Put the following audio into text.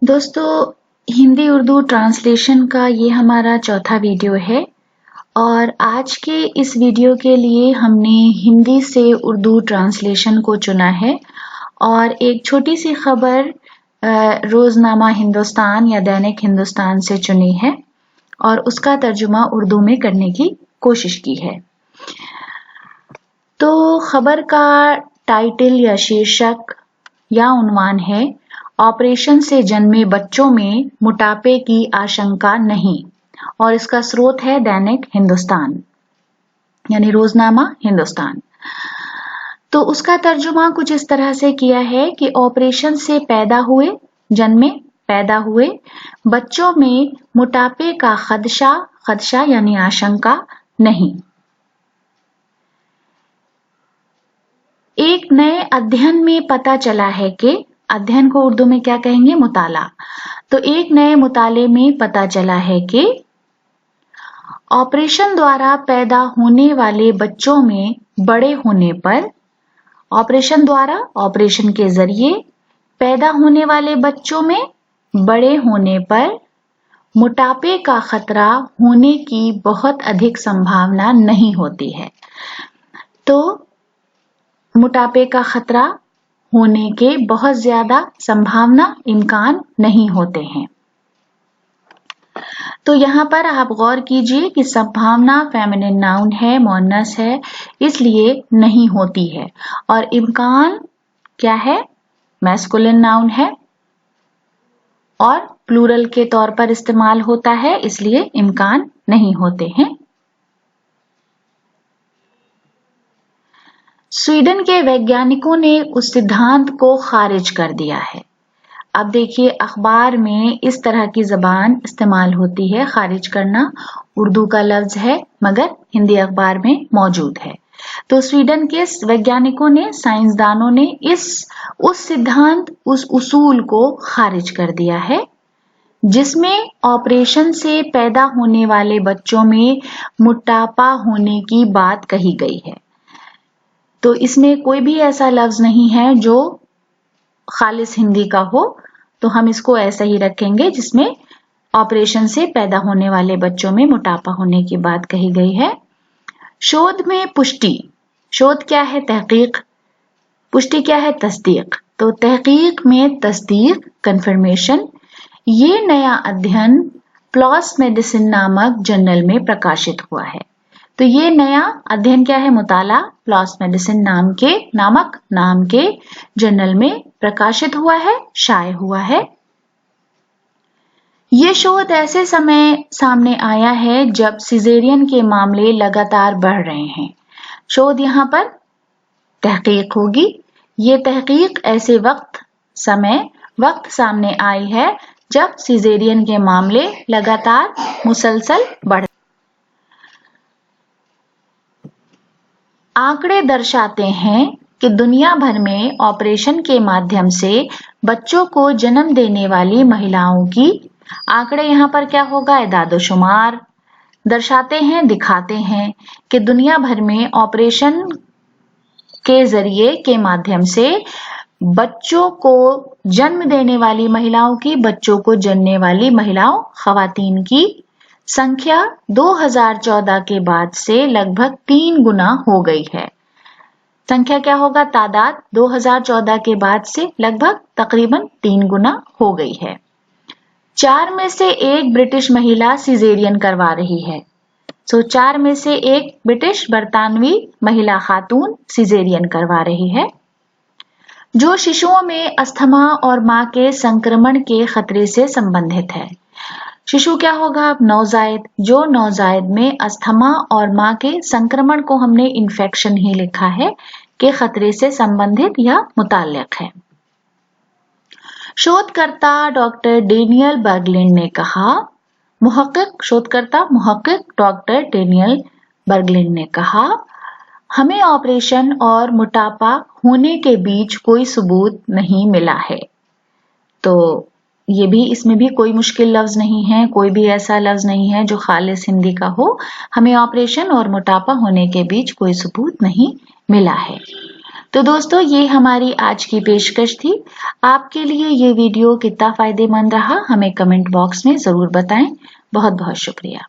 दोस्तों, हिंदी उर्दू ट्रांसलेशन का ये हमारा चौथा वीडियो है और आज के इस वीडियो के लिए हमने हिंदी से उर्दू ट्रांसलेशन को चुना है और एक छोटी सी खबर रोजनामा हिंदुस्तान या दैनिक हिंदुस्तान से चुनी है और उसका तर्जुमा उर्दू में करने की कोशिश की है। तो खबर का टाइटल या शीर्षक या उन्वान है, ऑपरेशन से जन्मे बच्चों में मोटापे की आशंका नहीं, और इसका स्रोत है दैनिक हिंदुस्तान यानी रोजनामा हिंदुस्तान। तो उसका तर्जुमा कुछ इस तरह से किया है कि ऑपरेशन से पैदा हुए बच्चों में मोटापे का खदशा यानी आशंका नहीं। एक नए अध्ययन में पता चला है कि, अध्ययन को उर्दू में क्या कहेंगे, मुताला। तो एक नए मुताले में पता चला है कि ऑपरेशन द्वारा पैदा होने वाले बच्चों में बड़े होने पर, ऑपरेशन के जरिए पैदा होने वाले बच्चों में बड़े होने पर मोटापे का खतरा होने की बहुत अधिक संभावना नहीं होती है। तो मोटापे का खतरा होने के बहुत ज्यादा इम्कान नहीं होते हैं। तो यहाँ पर आप गौर कीजिए कि संभावना फेमिनिन नाउन है, मुअन्नस है, इसलिए नहीं होती है, और इम्कान क्या है, मैस्कुलिन नाउन है और प्लूरल के तौर पर इस्तेमाल होता है, इसलिए इम्कान नहीं होते हैं। स्वीडन के वैज्ञानिकों ने उस सिद्धांत को खारिज कर दिया है। अब देखिए, अखबार में इस तरह की जबान इस्तेमाल होती है, खारिज करना उर्दू का लफ्ज है मगर हिंदी अखबार में मौजूद है। तो स्वीडन के वैज्ञानिकों ने, साइंसदानों ने उस उसूल को खारिज कर दिया है जिसमें ऑपरेशन से पैदा होने वाले बच्चों में मोटापा होने की बात कही गई है। तो इसमें कोई भी ऐसा लफ्ज नहीं है जो खालिस हिंदी का हो, तो हम इसको ऐसा ही रखेंगे जिसमें ऑपरेशन से पैदा होने वाले बच्चों में मोटापा होने की बात कही गई है। शोध में पुष्टि, शोध क्या है, तहकीक, पुष्टि क्या है, तस्दीक। तो तहकीक में तस्दीक, कंफर्मेशन, ये नया अध्ययन प्लॉस मेडिसिन नामक जर्नल में प्रकाशित हुआ है। तो ये नया अध्ययन क्या है, मुताला, प्लॉस मेडिसिन नामक नाम के जर्नल में प्रकाशित हुआ है, शाये हुआ है। ये शोध ऐसे समय सामने आया है जब सिजेरियन के मामले लगातार बढ़ रहे हैं। शोध यहाँ पर तहकीक होगी। ये तहकीक ऐसे वक्त सामने आई है जब सिजेरियन के मामले लगातार मुसलसल बढ़। आंकड़े दर्शाते हैं कि दुनिया भर में ऑपरेशन के माध्यम से बच्चों को जन्म देने वाली महिलाओं की, आंकड़े यहाँ पर क्या होगा, इदाद-ओ-शुमार, दर्शाते हैं, दिखाते हैं कि दुनिया भर में ऑपरेशन के जरिए के माध्यम से बच्चों को जन्म देने वाली महिलाओं की, बच्चों को जन्मने वाली महिलाओं, खवातीन की संख्या 2014 के बाद से लगभग 3 गुना हो गई है। संख्या क्या होगा, तादाद 2014 के बाद से लगभग तकरीबन 3 गुना हो गई है। 4 में से 1 ब्रिटिश महिला सिजेरियन करवा रही है। 4 में से 1 ब्रिटिश बरतानवी महिला खातून सिजेरियन करवा रही है, जो शिशुओं में अस्थमा और मां के संक्रमण के खतरे से संबंधित है। शिशु क्या होगा, नवजायद, जो नवजायद में अस्थमा और मां के संक्रमण को हमने इन्फेक्शन ही लिखा है, के खतरे से संबंधित या मुताल्लिक है। शोधकर्ता डॉक्टर डेनियल बर्गलिन ने कहा, मुहक्किक डॉक्टर डेनियल बर्गलिन ने कहा, हमें ऑपरेशन और मोटापा होने के बीच कोई सबूत नहीं मिला है। तो ये भी, इसमें भी कोई मुश्किल लफ्ज नहीं है, कोई भी ऐसा लफ्ज नहीं है जो खालिस हिंदी का हो। हमें ऑपरेशन और मोटापा होने के बीच कोई सबूत नहीं मिला है। तो दोस्तों ये हमारी आज की पेशकश थी। आपके लिए ये वीडियो कितना फायदेमंद रहा हमें कमेंट बॉक्स में जरूर बताएं। बहुत बहुत शुक्रिया।